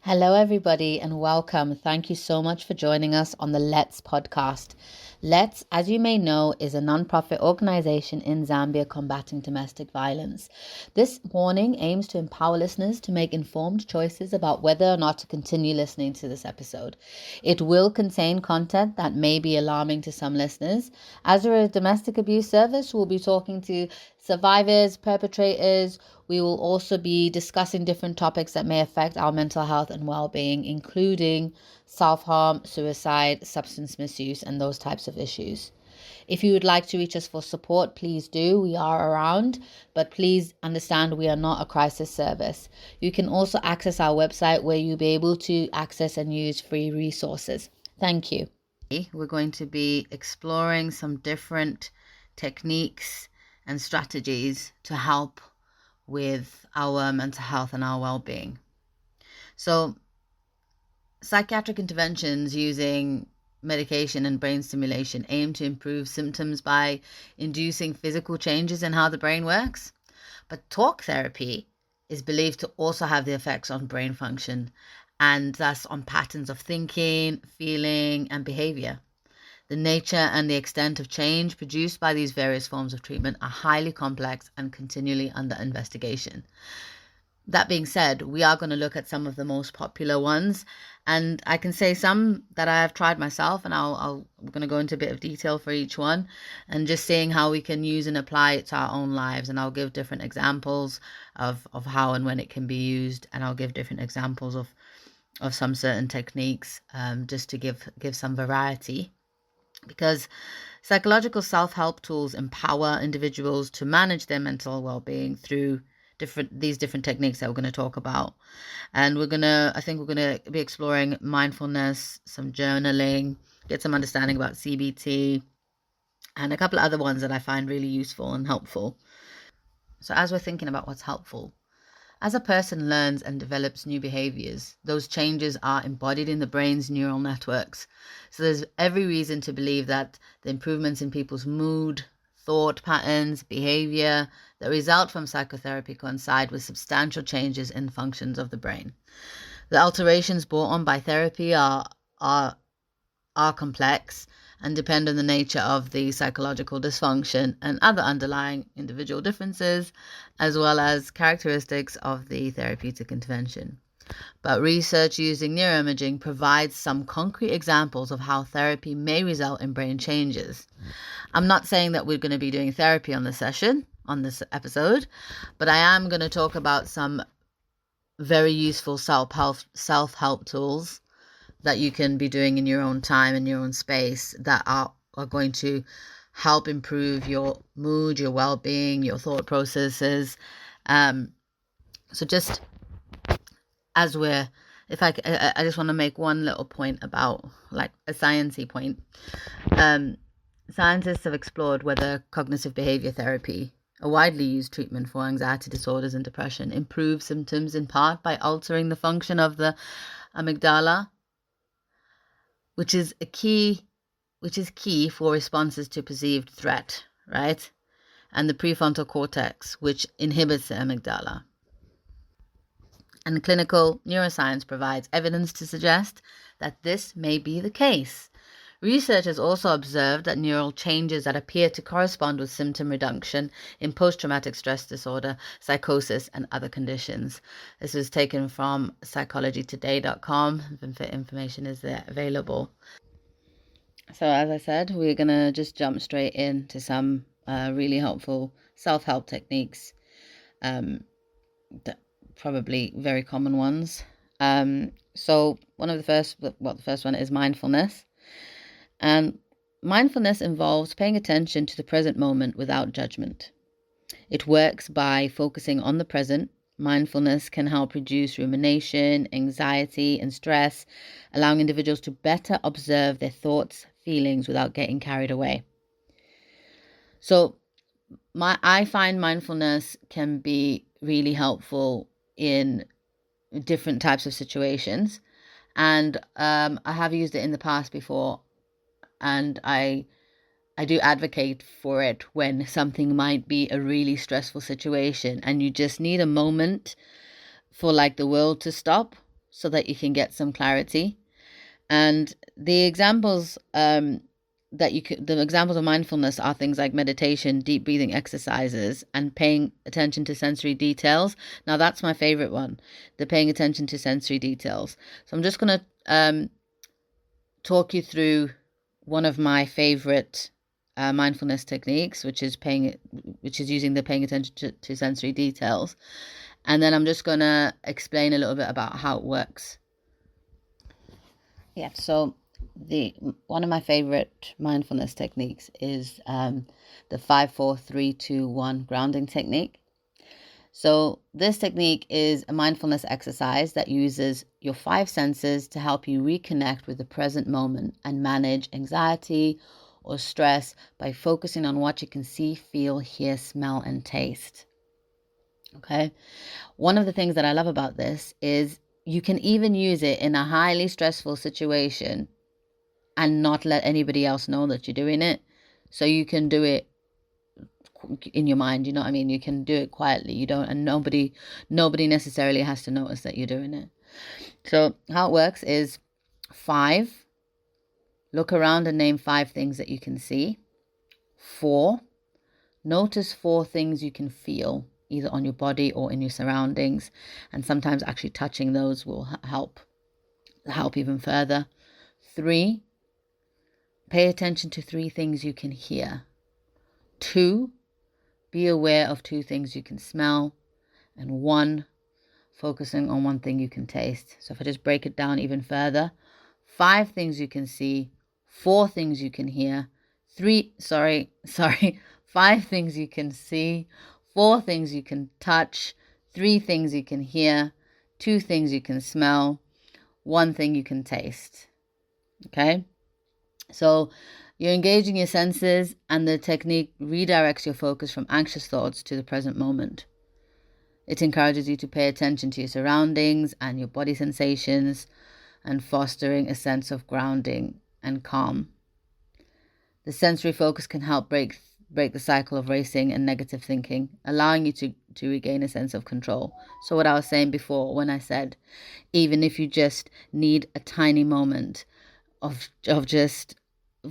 Hello, everybody, and welcome. Thank you so much for joining us on the Let's podcast. Let's, as you may know, is a non-profit organization in Zambia combating domestic violence. This warning aims to empower listeners to make informed choices about whether or not to continue listening to this episode. It will contain content that may be alarming to some listeners. As we're a domestic abuse service, we'll be talking to survivors, perpetrators. We will also be discussing different topics that may affect our mental health and well-being, including self-harm, suicide, substance misuse, and those types of issues. If you would like to reach us for support, please do. We are around, but please understand we are not a crisis service. You can also access our website where you'll be able to access and use free resources. Thank you. We're going to be exploring some different techniques and strategies to help with our mental health and our well-being. So, psychiatric interventions using medication and brain stimulation aim to improve symptoms by inducing physical changes in how the brain works. But talk therapy is believed to also have the effects on brain function and thus on patterns of thinking, feeling, and behavior. The nature and the extent of change produced by these various forms of treatment are highly complex and continually under investigation. That being said, we are going to look at some of the most popular ones, and I can say some that I have tried myself, and I'm going to go into a bit of detail for each one, and just seeing how we can use and apply it to our own lives. And I'll give different examples of how and when it can be used, and I'll give different examples of some certain techniques, just to give some variety. Because psychological self-help tools empower individuals to manage their mental well-being through these different techniques that we're going to talk about. And I think we're going to be exploring mindfulness, some journaling, get some understanding about CBT, and a couple of other ones that I find really useful and helpful. So as we're thinking about what's helpful, as a person learns and develops new behaviors, those changes are embodied in the brain's neural networks. So there's every reason to believe that the improvements in people's mood, thought patterns, behavior that result from psychotherapy coincide with substantial changes in functions of the brain. The alterations brought on by therapy are complex and depend on the nature of the psychological dysfunction and other underlying individual differences, as well as characteristics of the therapeutic intervention. But research using neuroimaging provides some concrete examples of how therapy may result in brain changes. I'm not saying that we're going to be doing therapy on this episode, but I am going to talk about some very useful self-help tools that you can be doing in your own time, in your own space, that are going to help improve your mood, your well-being, your thought processes. So just as I just want to make one little point about, like, a sciencey point. Scientists have explored whether cognitive behavior therapy, a widely used treatment for anxiety disorders and depression, improves symptoms in part by altering the function of the amygdala, which is key for responses to perceived threat, right? And the prefrontal cortex, which inhibits the amygdala. And clinical neuroscience provides evidence to suggest that this may be the case. Researchers also observed that neural changes that appear to correspond with symptom reduction in post-traumatic stress disorder, psychosis, and other conditions. This was taken from psychologytoday.com. Information is there available. So as I said, we're going to just jump straight into some really helpful self-help techniques, probably very common ones. So the first one is mindfulness. And mindfulness involves paying attention to the present moment without judgment. It works by focusing on the present. Mindfulness can help reduce rumination, anxiety, and stress, allowing individuals to better observe their thoughts, feelings without getting carried away. So I find mindfulness can be really helpful in different types of situations. And I have used it in the past before. And I do advocate for it when something might be a really stressful situation and you just need a moment for, like, the world to stop so that you can get some clarity. And the examples the examples of mindfulness are things like meditation, deep breathing exercises, and paying attention to sensory details. Now that's my favorite one, the paying attention to sensory details. So I'm just going to talk you through one of my favorite mindfulness techniques, which is using the paying attention to sensory details. And then I'm just going to explain a little bit about how it works. Yeah, so one of my favorite mindfulness techniques is the 5-4-3-2-1 grounding technique. So this technique is a mindfulness exercise that uses your 5 senses to help you reconnect with the present moment and manage anxiety or stress by focusing on what you can see, feel, hear, smell, and taste. Okay. One of the things that I love about this is you can even use it in a highly stressful situation and not let anybody else know that you're doing it. So you can do it in your mind, you know what I mean? You can do it quietly. And nobody necessarily has to notice that you're doing it. So how it works is 5, look around and name 5 things that you can see. 4, notice 4 things you can feel, either on your body or in your surroundings. And sometimes actually touching those will help even further. 3, pay attention to 3 things you can hear. 2, be aware of 2 things you can smell. And 1, focusing on 1 thing you can taste. So if I just break it down even further, 5 things you can see, 4 things you can hear, 5 things you can see, 4 things you can touch, 3 things you can hear, 2 things you can smell, 1 thing you can taste. Okay? So you're engaging your senses, and the technique redirects your focus from anxious thoughts to the present moment. It encourages you to pay attention to your surroundings and your body sensations, and fostering a sense of grounding and calm. The sensory focus can help break the cycle of racing and negative thinking, allowing you to regain a sense of control. So what I was saying before when I said, even if you just need a tiny moment of just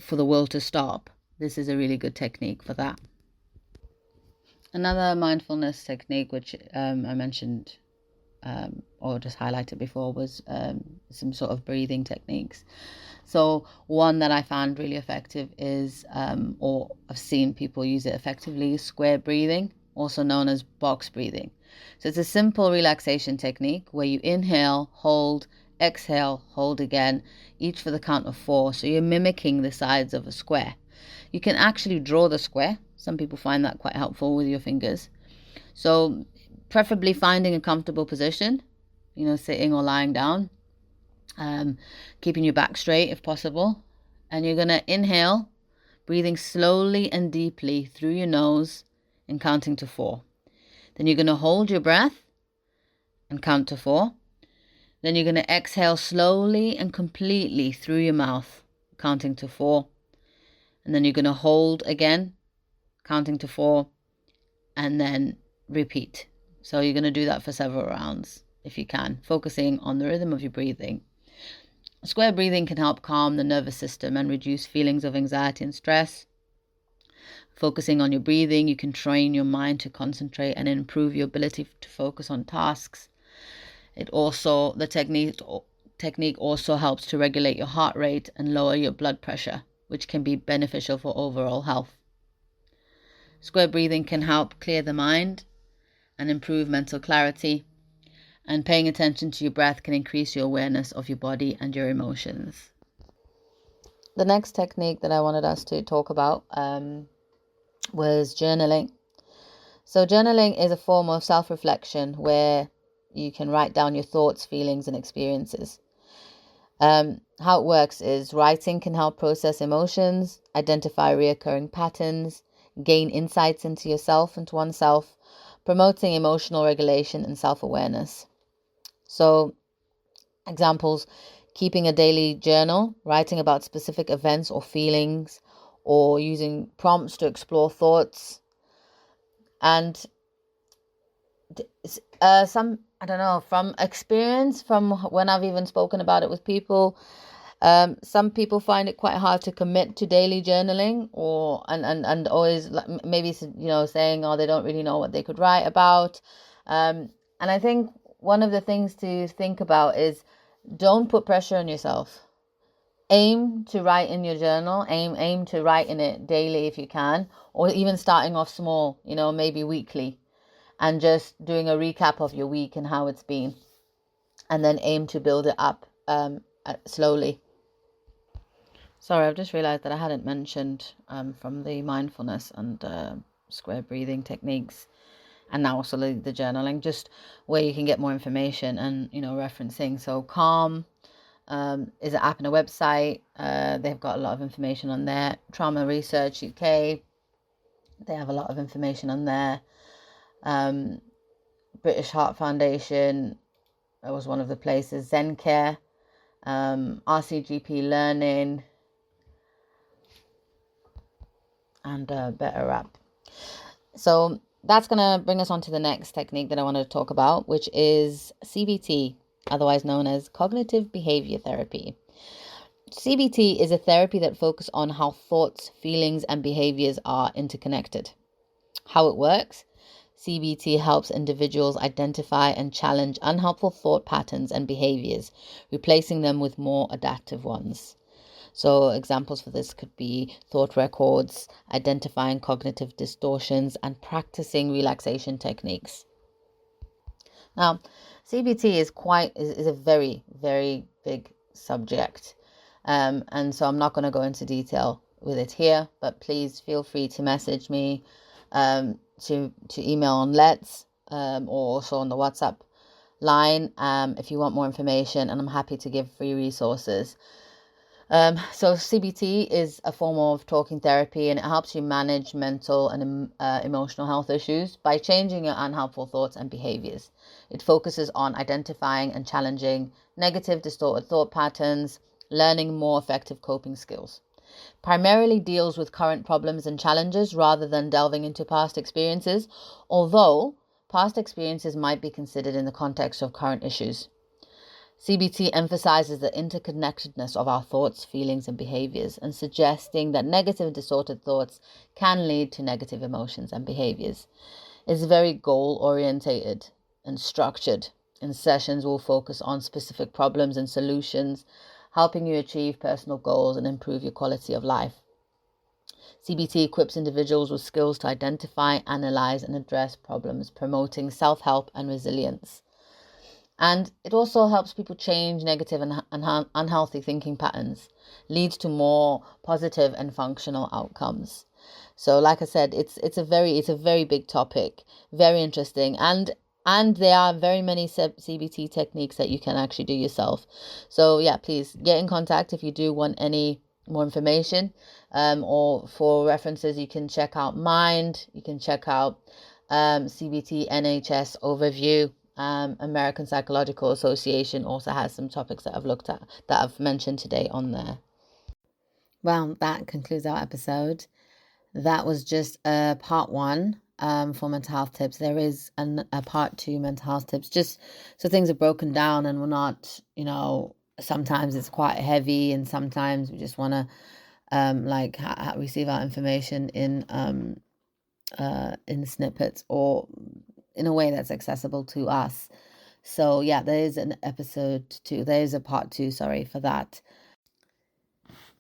for the world to stop, this is a really good technique for that. Another mindfulness technique, which I mentioned or just highlighted before, was some sort of breathing techniques. So one that I found really effective is, or I've seen people use it effectively, square breathing, also known as box breathing. So it's a simple relaxation technique where you inhale, hold, exhale, hold again, each for the count of 4. So you're mimicking the sides of a square. You can actually draw the square. Some people find that quite helpful with your fingers. So preferably finding a comfortable position, sitting or lying down, keeping your back straight if possible. And you're going to inhale, breathing slowly and deeply through your nose and counting to 4. Then you're going to hold your breath and count to 4. Then you're going to exhale slowly and completely through your mouth, counting to 4. And then you're going to hold again, counting to 4, and then repeat. So you're going to do that for several rounds if you can, focusing on the rhythm of your breathing. Square breathing can help calm the nervous system and reduce feelings of anxiety and stress. Focusing on your breathing, you can train your mind to concentrate and improve your ability to focus on tasks. The technique also helps to regulate your heart rate and lower your blood pressure, which can be beneficial for overall health. Square breathing can help clear the mind and improve mental clarity. And paying attention to your breath can increase your awareness of your body and your emotions. The next technique that I wanted us to talk about was journaling. So journaling is a form of self-reflection where you can write down your thoughts, feelings, and experiences. How it works is writing can help process emotions, identify reoccurring patterns, gain insights into yourself and to oneself, promoting emotional regulation and self-awareness. So, examples: keeping a daily journal, writing about specific events or feelings, or using prompts to explore thoughts. And some, I don't know, from experience, from when I've even spoken about it with people, some people find it quite hard to commit to daily journaling, or and always maybe saying, oh, they don't really know what they could write about. And I think one of the things to think about is, don't put pressure on yourself. Aim to write in your journal. Aim to write in it daily if you can, or even starting off small, maybe weekly, and just doing a recap of your week and how it's been, and then aim to build it up slowly. Sorry, I've just realized that I hadn't mentioned from the mindfulness and square breathing techniques, and now also the journaling, just where you can get more information and, referencing. So Calm is an app and a website. They've got a lot of information on there. Trauma Research UK, they have a lot of information on there. British Heart Foundation, that was one of the places. Zen Care, RCGP Learning, and Better App. So that's going to bring us on to the next technique that I wanted to talk about, which is CBT, otherwise known as cognitive behavior therapy. CBT is a therapy that focuses on how thoughts, feelings, and behaviors are interconnected. How it works: CBT helps individuals identify and challenge unhelpful thought patterns and behaviors, replacing them with more adaptive ones. So examples for this could be thought records, identifying cognitive distortions, and practicing relaxation techniques. Now, CBT is a very, very big subject. And so I'm not going to go into detail with it here, but please feel free to message me, to email on Let's, or also on the WhatsApp line, if you want more information, and I'm happy to give free resources. So CBT is a form of talking therapy, and it helps you manage mental and emotional health issues by changing your unhelpful thoughts and behaviors. It focuses on identifying and challenging negative, distorted thought patterns, learning more effective coping skills. Primarily deals with current problems and challenges rather than delving into past experiences, although past experiences might be considered in the context of current issues. CBT emphasizes the interconnectedness of our thoughts, feelings, and behaviors, and suggesting that negative and distorted thoughts can lead to negative emotions and behaviors. It's very goal-orientated and structured, and sessions will focus on specific problems and solutions, helping you achieve personal goals and improve your quality of life. CBT equips individuals with skills to identify, analyze, and address problems, promoting self-help and resilience. And it also helps people change negative and unhealthy thinking patterns, leads to more positive and functional outcomes. So like I said, it's a very big topic, very interesting, and there are very many CBT techniques that you can actually do yourself. So yeah, please get in contact if you do want any more information, or for references, you can check out Mind, you can check out CBT NHS overview. American Psychological Association also has some topics that I've looked at, that I've mentioned today on there. Well, that concludes our episode. That was just part one for mental health tips. There is a part two, mental health tips, just so things are broken down and we're not, sometimes it's quite heavy and sometimes we just want to receive our information in snippets or in a way that's accessible to us. So yeah, there is an episode two. There is a part two, sorry for that.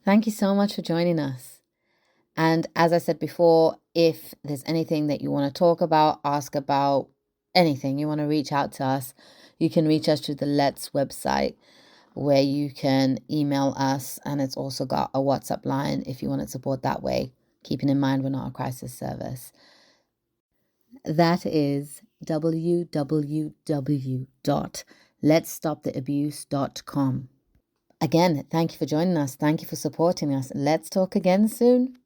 Thank you so much for joining us. And as I said before, if there's anything that you want to talk about, ask about, anything, you want to reach out to us, you can reach us through the Let's website, where you can email us, and it's also got a WhatsApp line if you want to support that way, keeping in mind we're not a crisis service. That is www.letsstoptheabuse.com. Again, thank you for joining us. Thank you for supporting us. Let's talk again soon.